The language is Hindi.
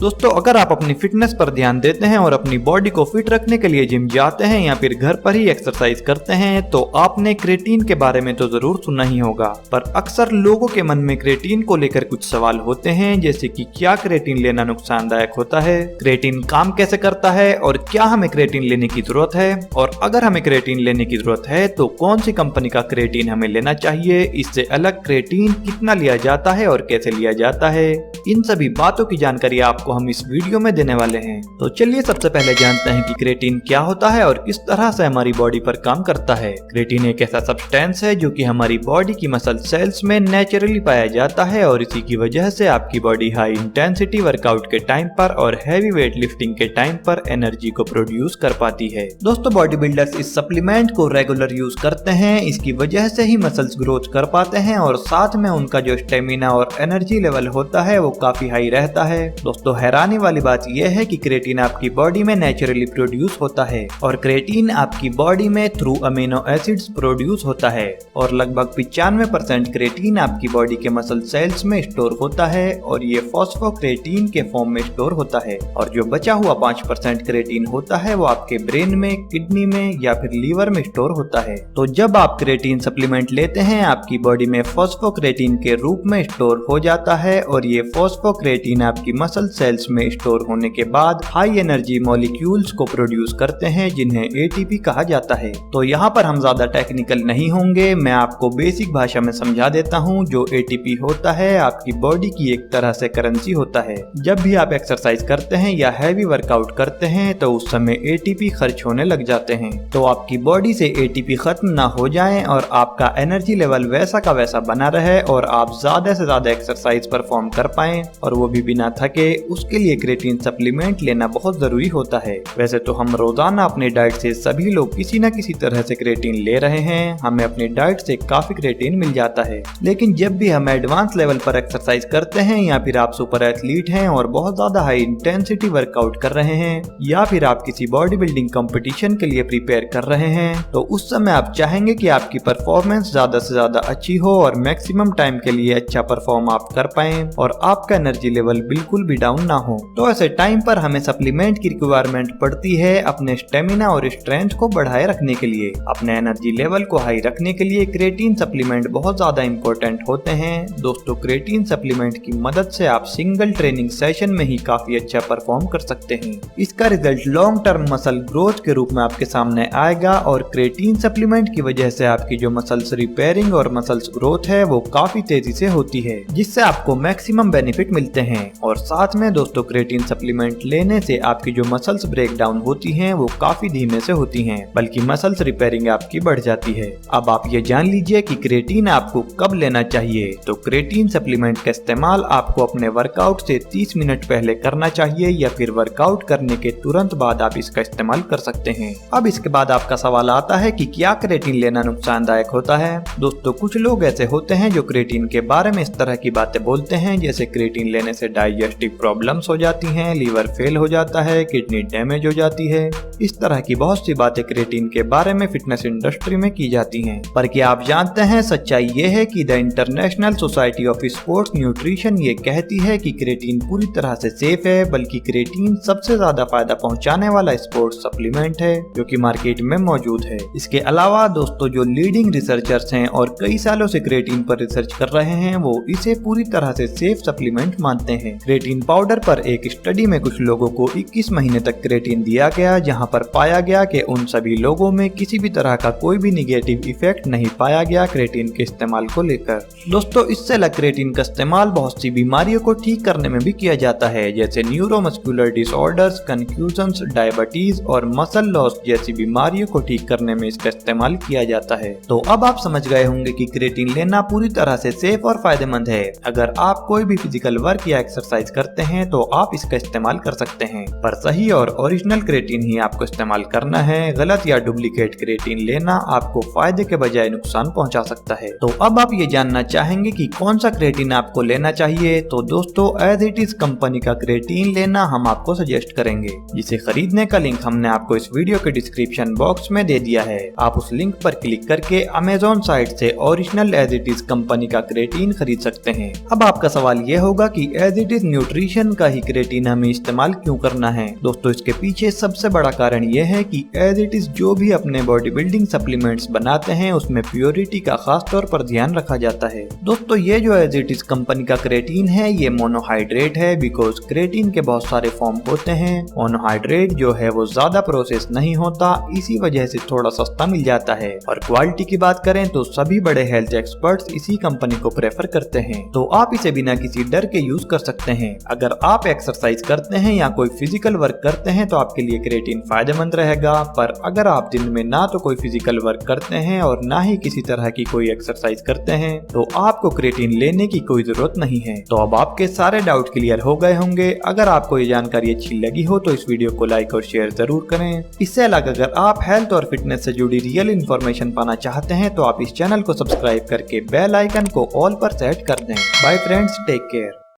दोस्तों, अगर आप अपनी फिटनेस पर ध्यान देते हैं और अपनी बॉडी को फिट रखने के लिए जिम जाते हैं या फिर घर पर ही एक्सरसाइज करते हैं तो आपने क्रेटीन के बारे में तो जरूर सुना ही होगा। पर अक्सर लोगों के मन में क्रेटीन को लेकर कुछ सवाल होते हैं, जैसे कि क्या क्रेटीन लेना नुकसानदायक होता है, क्रेटीन काम कैसे करता है और क्या हमें क्रेटीन लेने की जरूरत है, और अगर हमें क्रेटीन लेने की जरूरत है तो कौन सी कंपनी का क्रेटीन हमें लेना चाहिए, इससे अलग क्रेटीन कितना लिया जाता है और कैसे लिया जाता है। इन सभी बातों की जानकारी आपको हम इस वीडियो में देने वाले हैं। तो चलिए सबसे पहले जानते हैं कि क्रेटीन क्या होता है और किस तरह से हमारी बॉडी पर काम करता है। क्रेटीन एक ऐसा सब्सटेंस है जो कि हमारी बॉडी की मसल सेल्स में नेचुरली पाया जाता है और इसी की वजह से आपकी बॉडी हाई इंटेंसिटी वर्कआउट के टाइम पर और हैवी वेट लिफ्टिंग के टाइम पर एनर्जी को प्रोड्यूस कर पाती है। दोस्तों, बॉडी बिल्डर्स इस सप्लीमेंट को रेगुलर यूज करते हैं, इसकी वजह से ही मसल्स ग्रोथ कर पाते हैं और साथ में उनका जो स्टेमिना और एनर्जी लेवल होता है वो काफी हाई रहता है। दोस्तों, हैरानी वाली बात यह है कि क्रेटीन आपकी बॉडी में नेचुरली प्रोड्यूस होता है और क्रेटीन आपकी बॉडी में थ्रू अमीनो एसिड्स प्रोड्यूस होता है और लगभग 95% क्रेटीन आपकी बॉडी के मसल सेल्स में स्टोर होता है और ये फॉस्फोक्रेटीन के फॉर्म में स्टोर होता है और जो बचा हुआ 5% क्रेटीन होता है वो आपके ब्रेन में, किडनी में या फिर लीवर में स्टोर होता है। तो जब आप क्रेटीन सप्लीमेंट लेते हैं आपकी बॉडी में फॉस्फोक्रेटीन के रूप में स्टोर हो जाता है और ये फॉस्फोक्रेटीन आपकी मसल सेल्स में स्टोर होने के बाद हाई एनर्जी मॉलिक्यूल्स को प्रोड्यूस करते हैं जिन्हें एटीपी कहा जाता है। तो यहाँ पर हम ज्यादा टेक्निकल नहीं होंगे, मैं आपको बेसिक भाषा में समझा देता हूँ। जो एटीपी होता है आपकी बॉडी की एक तरह से करेंसी होता है। जब भी आप एक्सरसाइज करते हैं या हैवी वर्कआउट करते हैं तो उस समय एटीपी खर्च होने लग जाते हैं। तो आपकी बॉडी से एटीपी खत्म ना हो जाए और आपका एनर्जी लेवल वैसा का वैसा बना रहे और आप ज्यादा से ज्यादा एक्सरसाइज परफॉर्म कर पाएं और वो भी बिना थके, उसके लिए क्रेटीन सप्लीमेंट लेना बहुत जरूरी होता है। वैसे तो हम रोजाना अपने डाइट से सभी लोग किसी न किसी तरह से क्रेटीन ले रहे हैं, हमें अपनी डाइट से काफी क्रेटीन मिल जाता है। लेकिन जब भी हम एडवांस लेवल पर एक्सरसाइज करते हैं या फिर आप सुपर एथलीट हैं और बहुत ज्यादा हाई इंटेंसिटी वर्कआउट कर रहे हैं या फिर आप किसी बॉडी बिल्डिंग कंपटीशन के लिए प्रिपेयर कर रहे हैं तो उस समय आप चाहेंगे कि आपकी परफॉर्मेंस ज्यादा से ज्यादा अच्छी हो और मैक्सिमम टाइम के लिए अच्छा परफॉर्म आप कर पाएं और आपका एनर्जी लेवल बिल्कुल भी डाउन ना हो। तो ऐसे टाइम पर हमें सप्लीमेंट की रिक्वायरमेंट पड़ती है अपने स्टेमिना और स्ट्रेंथ को बढ़ाए रखने के लिए। अपने एनर्जी लेवल को हाई रखने के लिए क्रेटीन सप्लीमेंट बहुत ज्यादा इंपॉर्टेंट होते हैं। दोस्तों, क्रेटीन सप्लीमेंट की मदद से आप सिंगल ट्रेनिंग सेशन में ही काफी अच्छा परफॉर्म कर सकते हैं। इसका result long term muscle growth के रूप में आपके सामने आएगा और क्रेटीन सप्लीमेंट की वजह से आपकी जो मसल्स रिपेयरिंग और मसल्स ग्रोथ है वो काफी तेजी से होती है, जिससे आपको मैक्सिमम बेनिफिट मिलते हैं। और साथ में दोस्तों, क्रेटीन सप्लीमेंट लेने से आपकी जो मसल्स ब्रेक डाउन होती हैं वो काफी धीमे से होती हैं, बल्कि मसल्स रिपेयरिंग आपकी बढ़ जाती है। अब आप ये जान लीजिए कि क्रेटीन आपको कब लेना चाहिए। तो क्रेटीन सप्लीमेंट का इस्तेमाल आपको अपने वर्कआउट से 30 मिनट पहले करना चाहिए या फिर वर्कआउट करने के तुरंत बाद आप इसका इस्तेमाल कर सकते हैं। अब इसके बाद आपका सवाल आता है कि क्या क्रेटीन लेना नुकसानदायक होता है। दोस्तों, कुछ लोग ऐसे होते हैं जो क्रेटीन के बारे में इस तरह की बातें बोलते हैं जैसे क्रेटीन लेने से डाइजेस्टिव प्रॉब्लम्स हो जाती हैं, लीवर फेल हो जाता है, किडनी डैमेज हो जाती है। इस तरह की बहुत सी बातें क्रेटीन के बारे में फिटनेस इंडस्ट्री में की जाती हैं। पर क्या आप जानते हैं सच्चाई ये है कि the international society of sports nutrition ये कहती है कि क्रेटीन पूरी तरह से सेफ है, बल्कि क्रेटीन सबसे ज्यादा फायदा पहुंचाने वाला स्पोर्ट्स सप्लीमेंट है जो कि मार्केट में मौजूद है। इसके अलावा दोस्तों, जो लीडिंग रिसर्चर्स हैं और कई सालों से क्रेटीन पर रिसर्च कर रहे हैं वो इसे पूरी तरह से सेफ सप्लीमेंट मानते हैं। क्रेटीन पाउडर पर एक स्टडी में कुछ लोगों को 21 महीने तक क्रेटीन दिया गया, जहां पर पाया गया कि उन सभी लोगों में किसी भी तरह का कोई भी निगेटिव इफेक्ट नहीं पाया गया क्रेटीन के इस्तेमाल को लेकर। दोस्तों, इससे अलग क्रेटीन का इस्तेमाल बहुत सी बीमारियों को ठीक करने में भी किया जाता है, जैसे न्यूरोमस्कुलर डिसऑर्डर्स, कंफ्यूजन्स, डायबिटीज और मसल लॉस जैसी बीमारियों को ठीक करने में इसका इस्तेमाल किया जाता है। तो अब आप समझ गए होंगे कि क्रेटीन लेना पूरी तरह से सेफ और फायदेमंद है। अगर आप कोई भी फिजिकल वर्क या एक्सरसाइज करते हैं तो आप इसका इस्तेमाल कर सकते हैं, पर सही और ओरिजिनल क्रेटीन ही आपको इस्तेमाल करना है। गलत या डुप्लीकेट क्रेटीन लेना आपको फायदे के बजाय नुकसान पहुंचा सकता है। तो अब आप ये जानना चाहेंगे कि कौन सा क्रेटीन आपको लेना चाहिए। तो दोस्तों, एज इट इज कंपनी का क्रेटीन लेना हम आपको सजेस्ट करेंगे, जिसे खरीदने का लिंक हमने आपको इस वीडियो के डिस्क्रिप्शन बॉक्स में दे दिया है। आप उस लिंक पर क्लिक करके अमेज़न साइट से original as it is company का क्रेटीन खरीद सकते हैं। अब आपका सवाल ये होगा कि as it is nutrition condition का ही क्रेटीन हमें इस्तेमाल क्यों करना है। दोस्तों इसके पीछे सबसे बड़ा कारण यह है कि एज इट इज जो भी अपने बॉडी बिल्डिंग सप्लीमेंट्स बनाते हैं उसमें प्योरिटी का खास तौर पर ध्यान रखा जाता है। दोस्तों ये जो एज इट इज कंपनी का क्रेटीन है ये मोनोहाइड्रेट है, बिकॉज क्रेटीन के बहुत सारे फॉर्म होते हैं। मोनोहाइड्रेट जो है वो ज्यादा प्रोसेस नहीं होता, इसी वजह से थोड़ा सस्ता मिल जाता है। और क्वालिटी की बात करें तो सभी बड़े हेल्थ एक्सपर्ट्स इसी कंपनी को प्रेफर करते हैं, तो आप इसे बिना किसी डर के यूज कर सकते हैं। अगर आप एक्सरसाइज करते हैं या कोई फिजिकल वर्क करते हैं तो आपके लिए क्रेटीन फायदेमंद रहेगा, पर अगर आप दिन में ना तो कोई फिजिकल वर्क करते हैं और ना ही किसी तरह की कोई एक्सरसाइज करते हैं तो आपको क्रेटीन लेने की कोई जरूरत नहीं है। तो अब आपके सारे डाउट क्लियर हो गए होंगे। अगर आपको ये जानकारी अच्छी लगी हो तो इस वीडियो को लाइक और शेयर जरूर करें। इससे अलग अगर आप हेल्थ और फिटनेस से जुड़ी रियल इन्फॉर्मेशन पाना चाहते हैं तो आप इस चैनल को सब्सक्राइब करके बेल आइकन को ऑल पर सेट कर दें। Bye friends, take care.